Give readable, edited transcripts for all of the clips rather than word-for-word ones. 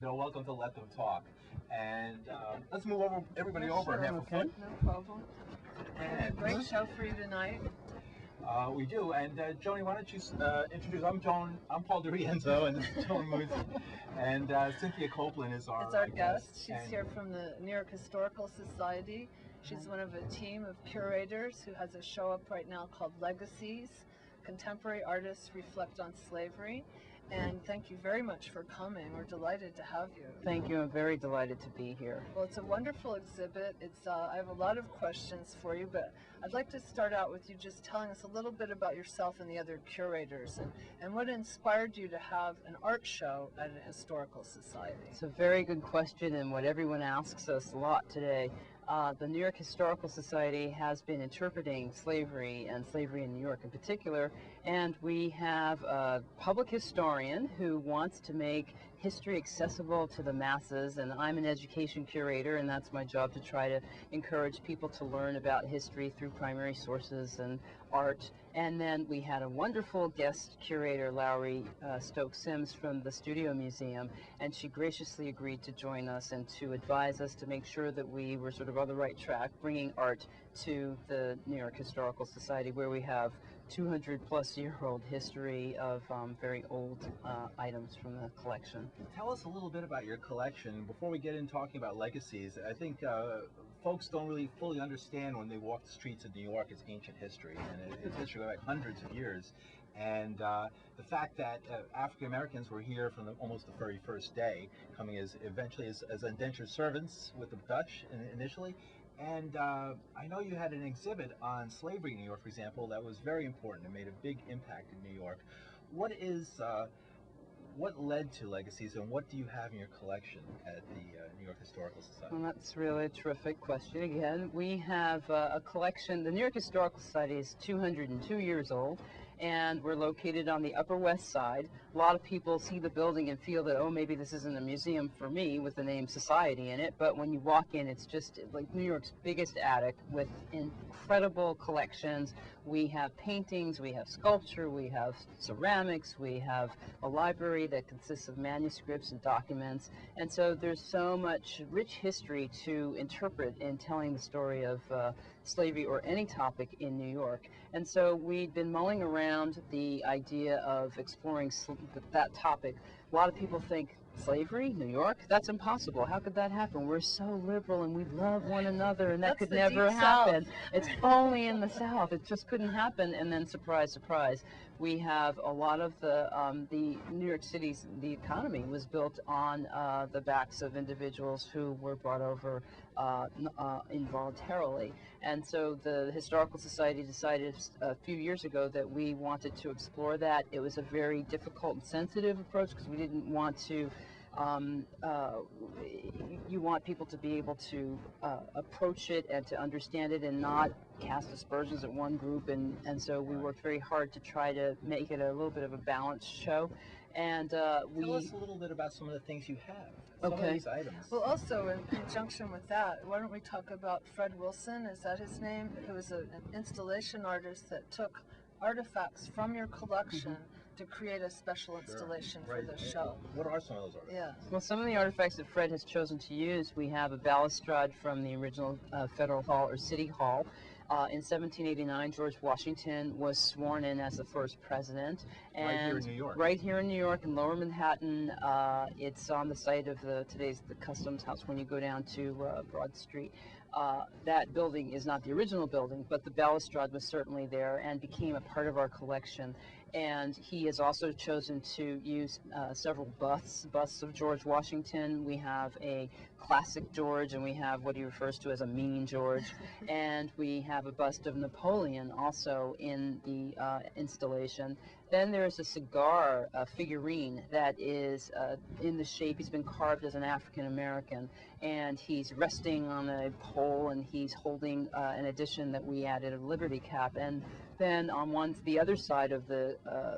No, welcome to Let Them Talk. And let's move everybody over and have a foot. No problem. And Great show for you tonight. We do. And Joni, why don't you introduce? I'm Paul DeRienzo, and this is Joan Muth. And Cynthia Copeland is our guest. She's here from the New York Historical Society. She's one of a team of curators who has a show up right now called Legacies. Contemporary Artists Reflect on Slavery. And thank you very much for coming. We're delighted to have you. Thank you. I'm very delighted to be here. Well, it's a wonderful exhibit. I have a lot of questions for you, but I'd like to start out with you just telling us a little bit about yourself and the other curators and what inspired you to have an art show at an historical society. It's a very good question, and what everyone asks us a lot today. The New York Historical Society has been interpreting slavery and slavery in New York in particular, and we have a public historian who wants to make history accessible to the masses, and I'm an education curator, and that's my job, to try to encourage people to learn about history through primary sources and art. And then we had a wonderful guest curator, Lowry Stokes-Sims from the Studio Museum, and she graciously agreed to join us and to advise us to make sure that we were sort of on the right track, bringing art to the New York Historical Society, where we have 200-plus-year-old history of very old items from the collection. Tell us a little bit about your collection. Before we get in talking about legacies, I think folks don't really fully understand when they walk the streets of New York, it's ancient history, and it's history like hundreds of years. And the fact that African Americans were here from almost the very first day, coming eventually as indentured servants with the Dutch initially. And I know you had an exhibit on slavery in New York, for example, that was very important and made a big impact in New York. What led to Legacies, and what do you have in your collection at the New York Historical Society? Well, that's really a terrific question. Again, we have a collection. The New York Historical Society is 202 years old, and we're located on the Upper West Side. A lot of people see the building and feel that, oh, maybe this isn't a museum for me with the name Society in it, but when you walk in, it's just like New York's biggest attic with incredible collections. We have paintings, we have sculpture, we have ceramics, we have a library that consists of manuscripts and documents, and so there's so much rich history to interpret in telling the story of slavery or any topic in New York. And so we've been mulling around the idea of exploring that topic. A lot of people think, slavery, New York? That's impossible. How could that happen? We're so liberal and we love one another, and that could never happen. It's only in the South. It just couldn't happen. And then, surprise, surprise, we have a lot of the New York City's, the economy was built on the backs of individuals who were brought over involuntarily. And so the Historical Society decided a few years ago that we wanted to explore that. It was a very difficult and sensitive approach because we didn't want to you want people to be able to approach it and to understand it and not cast aspersions at one group, and so we worked very hard to try to make it a little bit of a balanced show. And Tell us a little bit about some of the things you have, some of these items. Well, also in conjunction with that, why don't we talk about Fred Wilson, is that his name? Who was an installation artist that took artifacts from your collection to create a special installation for the show. What are some of those artifacts? Yeah. Well, some of the artifacts that Fred has chosen to use, we have a balustrade from the original Federal Hall or City Hall. In 1789, George Washington was sworn in as the first president. And right here in New York. Right here in New York, in Lower Manhattan. It's on the site of today's the Customs House when you go down to Broad Street. That building is not the original building, but the balustrade was certainly there and became a part of our collection. And he has also chosen to use several busts of George Washington. We have a classic George, and we have what he refers to as a mean George. And we have a bust of Napoleon also in the installation. Then there's a cigar figurine that is in the shape, he's been carved as an African American, and he's resting on a pole, and he's holding an edition that we added, a Liberty Cap. And then on the other side of the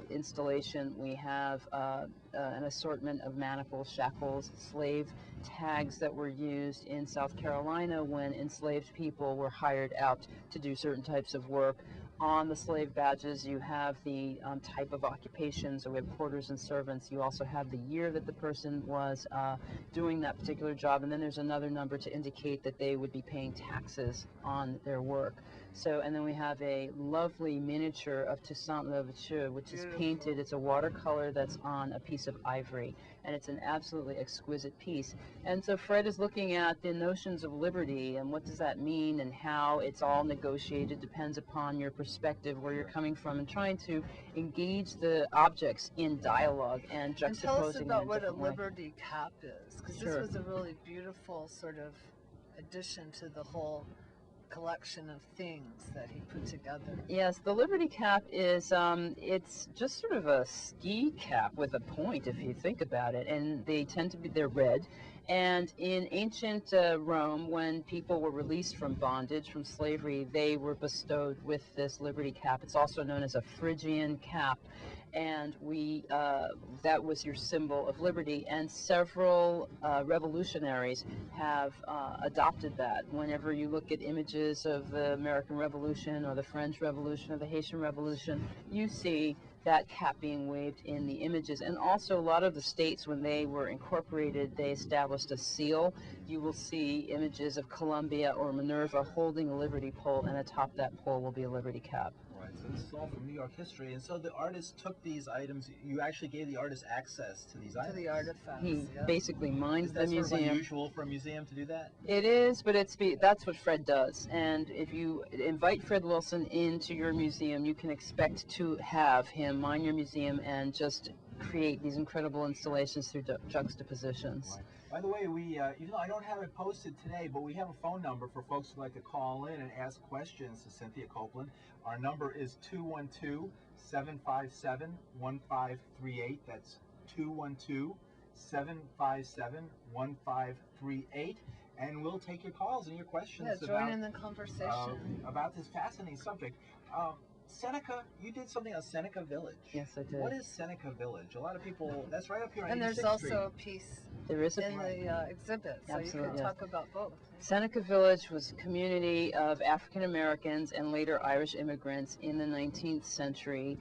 installation, we have an assortment of manacles, shackles, slave tags that were used in South Carolina when enslaved people were hired out to do certain types of work. On the slave badges, you have the type of occupation, so we have porters and servants. You also have the year that the person was doing that particular job, and then there's another number to indicate that they would be paying taxes on their work. So, and then we have a lovely miniature of Toussaint Louverture, which is painted. It's a watercolor that's on a piece of ivory, and it's an absolutely exquisite piece. And so Fred is looking at the notions of liberty and what does that mean and how it's all negotiated, depends upon your perspective, where you're coming from, and trying to engage the objects in dialogue and juxtaposing And tell us about them what a differently. liberty cap is, because Sure. this was a really beautiful sort of addition to the whole collection of things that he put together. Yes, the Liberty cap is, it's just sort of a ski cap with a point, if you think about it, and they tend to be, they're red. And in ancient Rome, when people were released from bondage, from slavery, they were bestowed with this Liberty cap. It's also known as a Phrygian cap. And that was your symbol of liberty, and several revolutionaries have adopted that. Whenever you look at images of the American Revolution or the French Revolution or the Haitian Revolution, you see that cap being waved in the images. And also a lot of the states, when they were incorporated, they established a seal. You will see images of Columbia or Minerva holding a liberty pole, and atop that pole will be a liberty cap. Right, so this is all from New York history, and so the artist took these items. You actually gave the artist access to these items. To the artifacts. He yeah. basically mined Is the that sort museum. of unusual for a museum to do that? It is, but that's what Fred does. And if you invite Fred Wilson into your museum, you can expect to have him mine your museum and just create these incredible installations through juxtapositions. Right. By the way, we even though I don't have it posted today, but we have a phone number for folks who'd like to call in and ask questions to Cynthia Copeland. Our number is 212-757-1538. That's 212-757-1538. And we'll take your calls and your questions Yeah, join in the conversation. about this fascinating subject. Seneca, you did something on Seneca Village. Yes, I did. What is Seneca Village? A lot of people, that's right up here on And there's 86th Street. also a piece There is a in the exhibit, so you Absolutely, can yes. talk about both. Seneca Village was a community of African Americans and later Irish immigrants in the 19th century.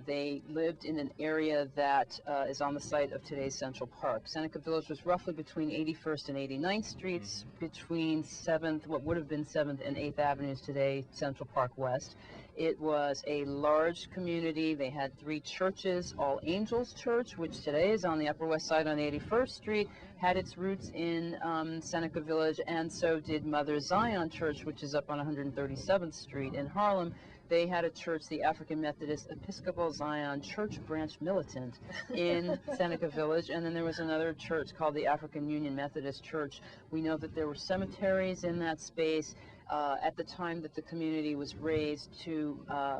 They lived in an area that is on the site of today's Central Park. Seneca Village was roughly between 81st and 89th Streets, between 7th, what would have been 7th and 8th Avenues today, Central Park West. It was a large community. They had 3 churches. All Angels Church, which today is on the Upper West Side on 81st Street, had its roots in Seneca Village, and so did Mother Zion Church, which is up on 137th Street in Harlem. They had a church, the African Methodist Episcopal Zion Church Branch Militant in Seneca Village, and then there was another church called the African Union Methodist Church. We know that there were cemeteries in that space at the time that the community was raised to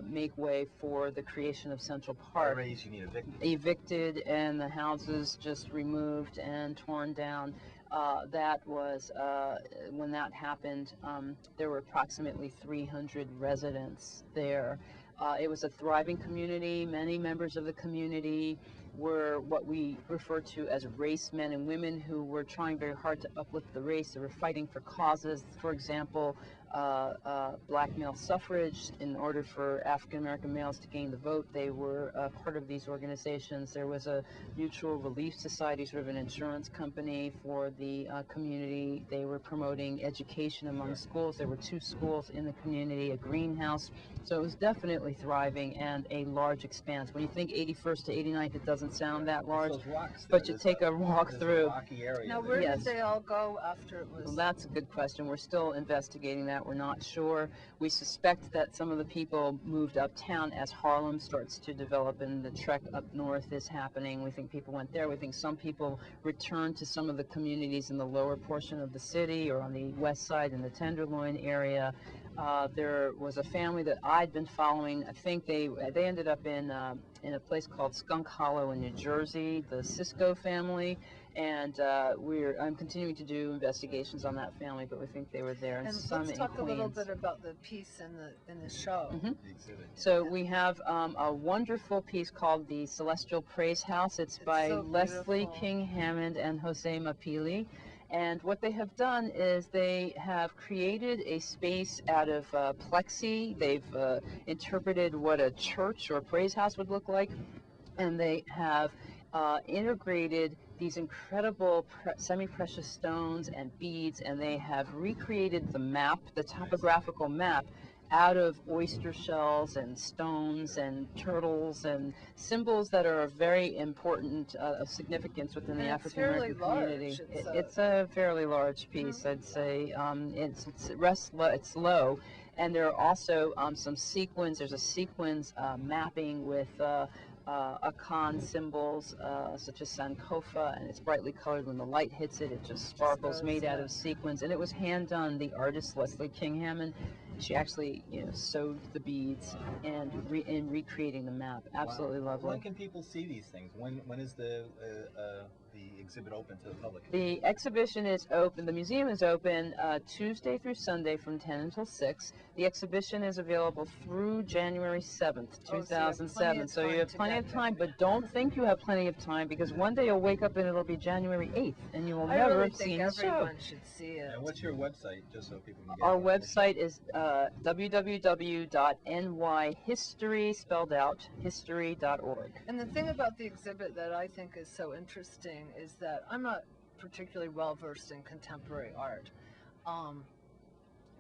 make way for the creation of Central Park. Raised, you mean evicted. Evicted, and the houses just removed and torn down. That was, when that happened, there were approximately 300 residents there. It was a thriving community. Many members of the community were what we refer to as race men and women who were trying very hard to uplift the race. They were fighting for causes, for example, black male suffrage. In order for African American males to gain the vote, they were part of these organizations. There was a mutual relief society, sort of an insurance company for the community. They were promoting education among schools. There were 2 schools in the community, a greenhouse. So it was definitely thriving and a large expanse. When you think 81st to 89th, it doesn't sound that large, Those rocks but there. you take a walk There's through. a rocky area Now, there. where Yes. did they all go after it was? Well, that's a good question. We're still investigating that. We're not sure. We suspect that some of the people moved uptown as Harlem starts to develop and the trek up north is happening. We think people went there. We think some people returned to some of the communities in the lower portion of the city or on the west side in the Tenderloin area. There was a family that I'd been following. I think they ended up in a place called Skunk Hollow in New Jersey, the Cisco family. And I'm continuing to do investigations on that family, but we think they were there, and some let's in talk Queens. a little bit about the piece in the show. Mm-hmm. So we have a wonderful piece called The Celestial Praise House. It's by so Leslie beautiful. King Hammond and Jose Mapili. And what they have done is they have created a space out of plexi. They've interpreted what a church or praise house would look like, and they have integrated these incredible semi-precious stones and beads, and they have recreated the map, the topographical map, out of oyster shells and stones and turtles and symbols that are very important of significance within the African American community. It's a fairly large piece, I'd say. It's low, and there are also some sequins. There's a sequins mapping with Akan symbols such as Sankofa, and it's brightly colored. When the light hits it, it just sparkles, made out of sequins. And it was hand done. The artist Leslie King Hammond, she actually sewed the beads and in recreating the map. Absolutely lovely. When can people see these things? When is the exhibit open to the public? The exhibition is open. The museum is open Tuesday through Sunday from 10 until 6. The exhibition is available through January 7th, 2007. So you have plenty of time, but don't think you have plenty of time, because one day you'll wake up and it'll be January 8th, and you will never have seen the show. Everyone should see it. And what's your website, just so people can get Our website is www.nyhistory, spelled out, history.org. And the thing about the exhibit that I think is so interesting is that I'm not particularly well versed in contemporary art,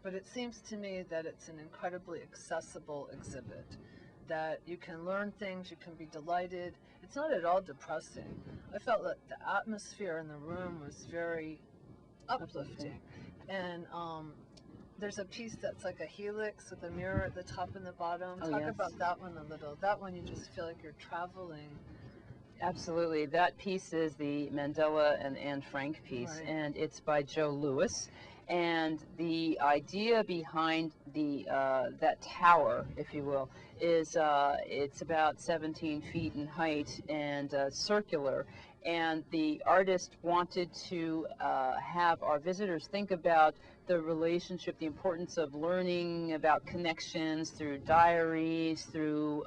but it seems to me that it's an incredibly accessible exhibit, that you can learn things, you can be delighted. It's not at all depressing. I felt that the atmosphere in the room was very uplifting. And there's a piece that's like a helix with a mirror at the top and the bottom. Talk about that one a little. That one, you just feel like you're traveling. Absolutely. That piece is the Mandela and Anne Frank piece, and it's by Joe Lewis. And the idea behind the that tower, if you will, is it's about 17 feet in height and circular. And the artist wanted to have our visitors think about the relationship, the importance of learning about connections through diaries, through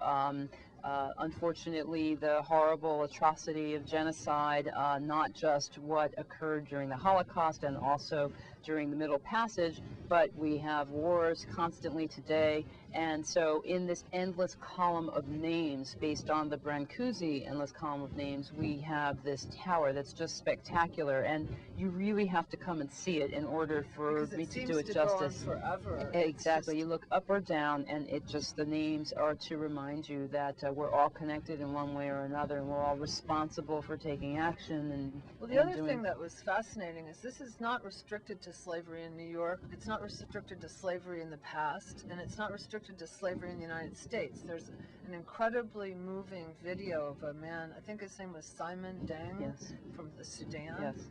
unfortunately the horrible atrocity of genocide, not just what occurred during the Holocaust and also during the Middle Passage, but we have wars constantly today. And so in this endless column of names, based on the Brancusi endless column of names, we have this tower that's just spectacular, and you really have to come and see it in order for me to do it justice. Go on forever. Exactly. You look up or down, and it just, the names are to remind you that we're all connected in one way or another, and we're all responsible for taking action. And well, the other thing that was fascinating is this is not restricted to slavery in New York. It's not restricted to slavery in the past, and it's not restricted to slavery in the United States. There's an incredibly moving video of a man, I think his name was Simon Deng, from the Sudan. Yes.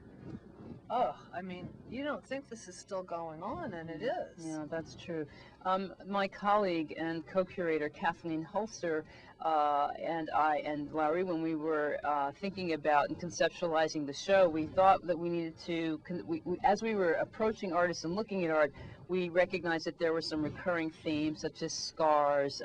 Oh, I mean, you don't think this is still going on, and it is. Yeah, that's true. My colleague and co-curator Kathleen Hulster and I and Larry, when we were thinking about and conceptualizing the show, we thought that we needed to, as we were approaching artists and looking at art, we recognized that there were some recurring themes such as scars,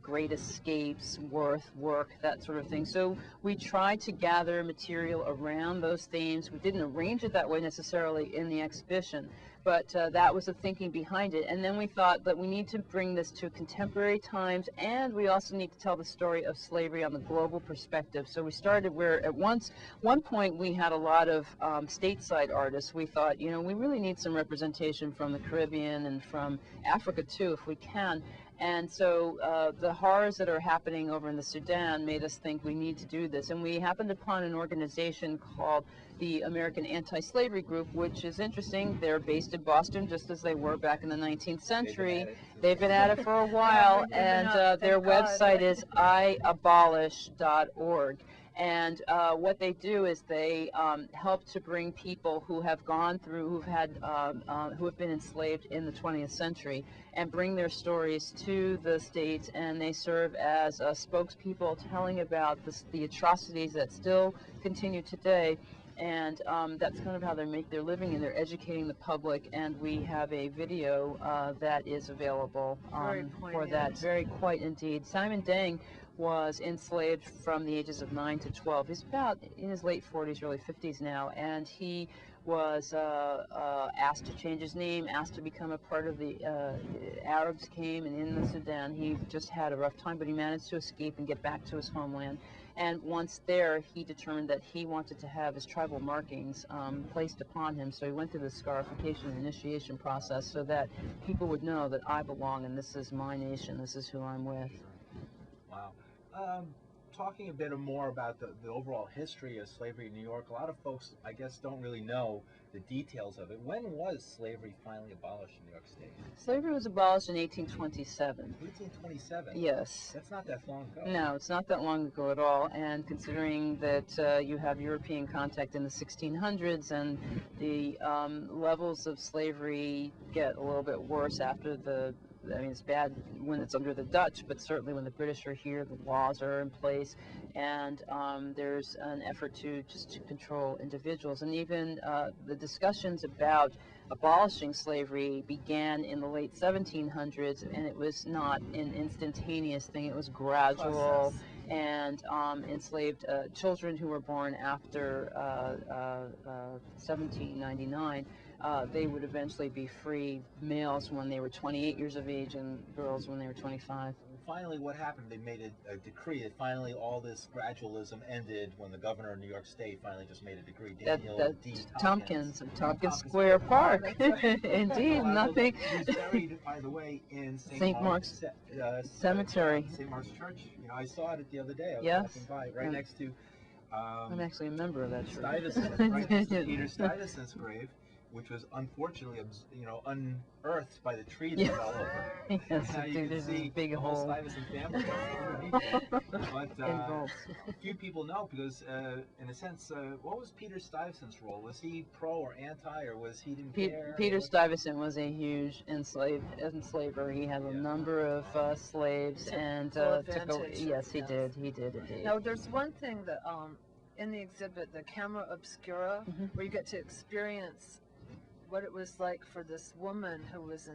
great escapes, work, that sort of thing. So we tried to gather material around those themes. We didn't arrange it that way necessarily in the exhibition, but that was the thinking behind it. And then we thought that we need to bring this to contemporary times, and we also need to tell the story of slavery on the global perspective. So we started where at one point we had a lot of stateside artists. We thought, you know, we really need some representation from the Caribbean and from Africa too, if we can. And so the horrors that are happening over in the Sudan made us think we need to do this. And we happened upon an organization called the American Anti-Slavery Group, which is interesting. They're based in Boston, just as they were back in the 19th century. They've been at it for a while, and their website is iabolish.org. And what they do is they help to bring people who have gone through, who have been enslaved in the 20th century, and bring their stories to the States, and they serve as spokespeople telling about the atrocities that still continue today. And that's kind of how they make their living, and they're educating the public. And we have a video that is available for that. Very quite indeed. Simon Dang was enslaved from the ages of 9 to 12. He's about in his late 40s, early 50s now, and he was asked to change his name, asked to become a part of the Arabs came, and in the Sudan he just had a rough time, but he managed to escape and get back to his homeland. And once there, he determined that he wanted to have his tribal markings placed upon him, so he went through the scarification and initiation process so that people would know that I belong and this is my nation, this is who I'm with. Wow. Talking a bit more about the overall history of slavery in New York, a lot of folks, I guess, don't really know the details of it. When was slavery finally abolished in New York State? Slavery was abolished in 1827. 1827? Yes. That's not that long ago. No, it's not that long ago at all, and considering that you have European contact in the 1600s, and the levels of slavery get a little bit worse after I mean, it's bad when it's under the Dutch, but certainly when the British are here, the laws are in place, and there's an effort to control individuals. And even the discussions about abolishing slavery began in the late 1700s, and it was not an instantaneous thing. It was gradual. Process. And enslaved children who were born after 1799, they would eventually be free, males when they were 28 years of age and girls when they were 25. Finally, what happened? They made a decree that finally all this gradualism ended when the governor of New York State finally just made a decree. Daniel D. Tompkins of Tompkins Square Park. Right. Indeed, nothing. He's buried, by the way, in St. Mark's Cemetery. St. Mark's Church. You know, I saw it the other day. I was walking by, right next to. I'm actually a member of that church. Stuyvesant, right next to Peter Stuyvesant's grave, which was unfortunately, unearthed by the tree that fell over. Yes, now you can see big the whole hole. Stuyvesant family underneath it. But few people know because, in a sense, what was Peter Stuyvesant's role? Was he pro or anti, or was he didn't care? Peter Stuyvesant was a huge enslaver. He had a number of slaves and took over. Yes, he did. He did indeed. Now, there's one thing that in the exhibit, the Camera Obscura, where you get to experience what it was like for this woman who was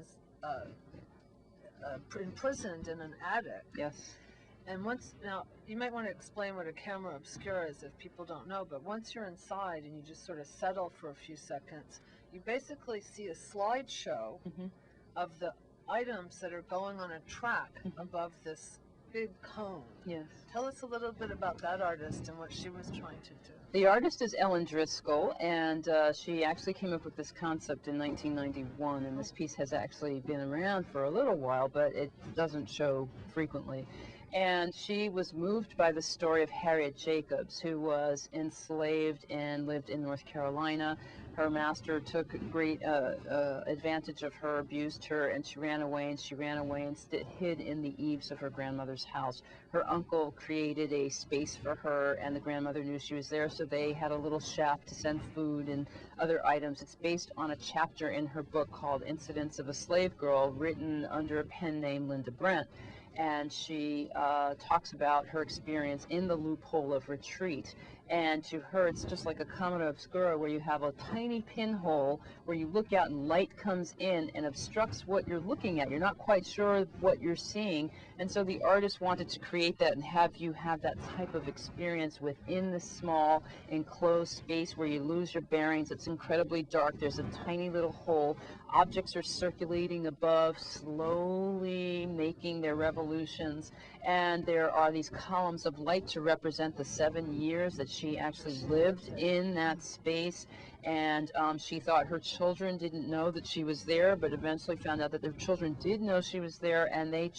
imprisoned in an attic. Yes. And now, you might want to explain what a Camera Obscura is if people don't know, but once you're inside and you just sort of settle for a few seconds, you basically see a slideshow of the items that are going on a track above this big cone. Yes. Tell us a little bit about that artist and what she was trying to do. The artist is Ellen Driscoll, and she actually came up with this concept in 1991, and this piece has actually been around for a little while, but it doesn't show frequently. And she was moved by the story of Harriet Jacobs, who was enslaved and lived in North Carolina. Her master took great advantage of her, abused her, and she ran away and hid in the eaves of her grandmother's house. Her uncle created a space for her, and the grandmother knew she was there, so they had a little shack to send food and other items. It's based on a chapter in her book called Incidents of a Slave Girl, written under a pen name Linda Brent. And she talks about her experience in the loophole of retreat. And to her, it's just like a Camera Obscura, where you have a tiny pinhole where you look out and light comes in and obstructs what you're looking at. You're not quite sure what you're seeing. And so the artist wanted to create that and have you have that type of experience within this small enclosed space where you lose your bearings. It's incredibly dark. There's a tiny little hole. Objects are circulating above, slowly making their revolutions. And there are these columns of light to represent the 7 years that she actually lived in that space. and she thought her children didn't know that she was there, but eventually found out that their children did know she was there, and they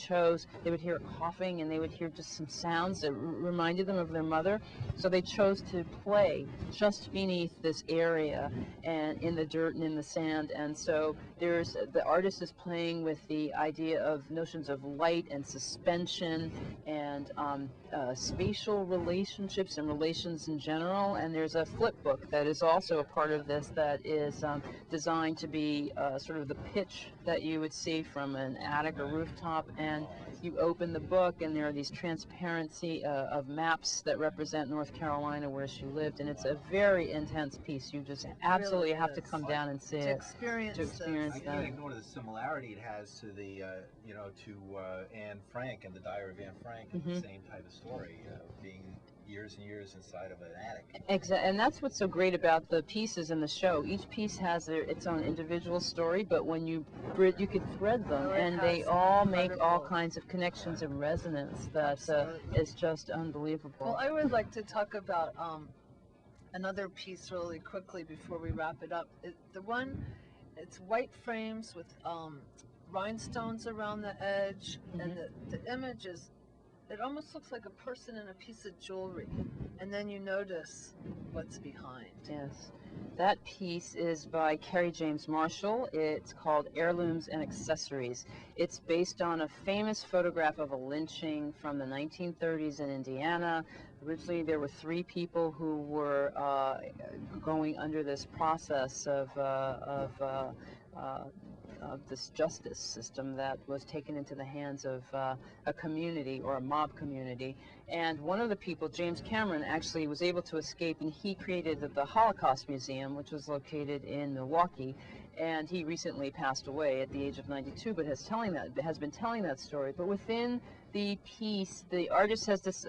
would hear coughing, and they would hear just some sounds that reminded them of their mother, so they chose to play just beneath this area and in the dirt and in the sand. And so the artist is playing with the idea of notions of light and suspension and spatial relationships and relations in general. And there's a flip book that is also a part of this that is designed to be sort of the pitch that you would see from an attic or rooftop, and you open the book and there are these transparency of maps that represent North Carolina where she lived, and it's a very intense piece. You just absolutely really have to is. come down and see To it. experience I can't ignore the similarity it has to the, to Anne Frank and the Diary of Anne Frank, and the same type of story, being years and years inside of an attic. Exactly, and that's what's so great about the pieces in the show. Each piece has its own individual story, but when you could thread them, and they all make all kinds of connections and resonance that is just unbelievable. Well, I would like to talk about another piece really quickly before we wrap it up. It's white frames with rhinestones around the edge, and the image is, it almost looks like a person in a piece of jewelry, and then you notice what's behind. Yes. That piece is by Carrie James Marshall. It's called Heirlooms and Accessories. It's based on a famous photograph of a lynching from the 1930s in Indiana. Originally, there were 3 people who were going under this process of this justice system that was taken into the hands of a community or a mob community. And one of the people, James Cameron, actually was able to escape, and he created the Holocaust Museum, which was located in Milwaukee. And he recently passed away at the age of 92, but has been telling that story. But within the piece, the artist has this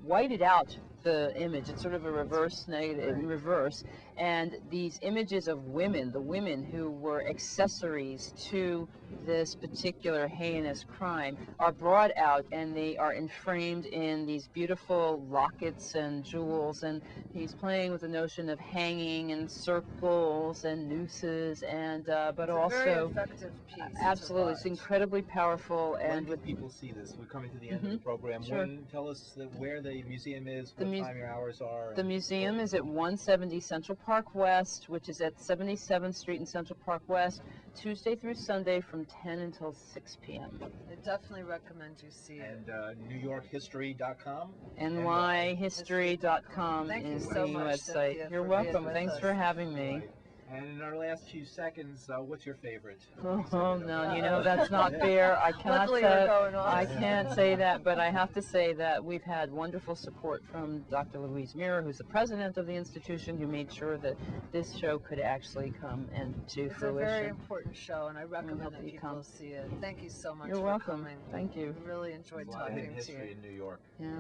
whited out the image. It's sort of a reverse negative, reverse, and these images of women, the women who were accessories to this particular heinous crime, are brought out, and they are enframed in these beautiful lockets and jewels. And he's playing with the notion of hanging and circles and nooses, and but it's also a very effective piece. absolutely, it's incredibly powerful. And when can people see this? We're coming to the end of the program. Sure. Tell us where the museum is, what time your hours are. The museum is at 170 Central Park West, which is at 77th Street in Central Park West, Tuesday through Sunday from 10 until 6 p.m. I definitely recommend you see it. And NYHhistory.com? NYHhistory.com is the website. Cynthia, You're for welcome. being Thanks with for us. having me. Right. And in our last few seconds, what's your favorite? Oh no, that's not fair. I cannot Luckily say, we're going on. I can't say that, but I have to say that we've had wonderful support from Dr. Louise Mirror, who's the president of the institution, who made sure that this show could actually come to It's fruition. a very important show, and I recommend hope that you people come. see it. Thank you so much You're for welcome. coming. Thank you. I really enjoyed There's a lot of talking hidden to history you. in New York. Yeah.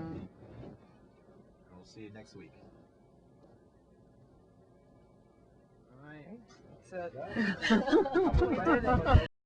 We'll see you next week. All right. So, Right.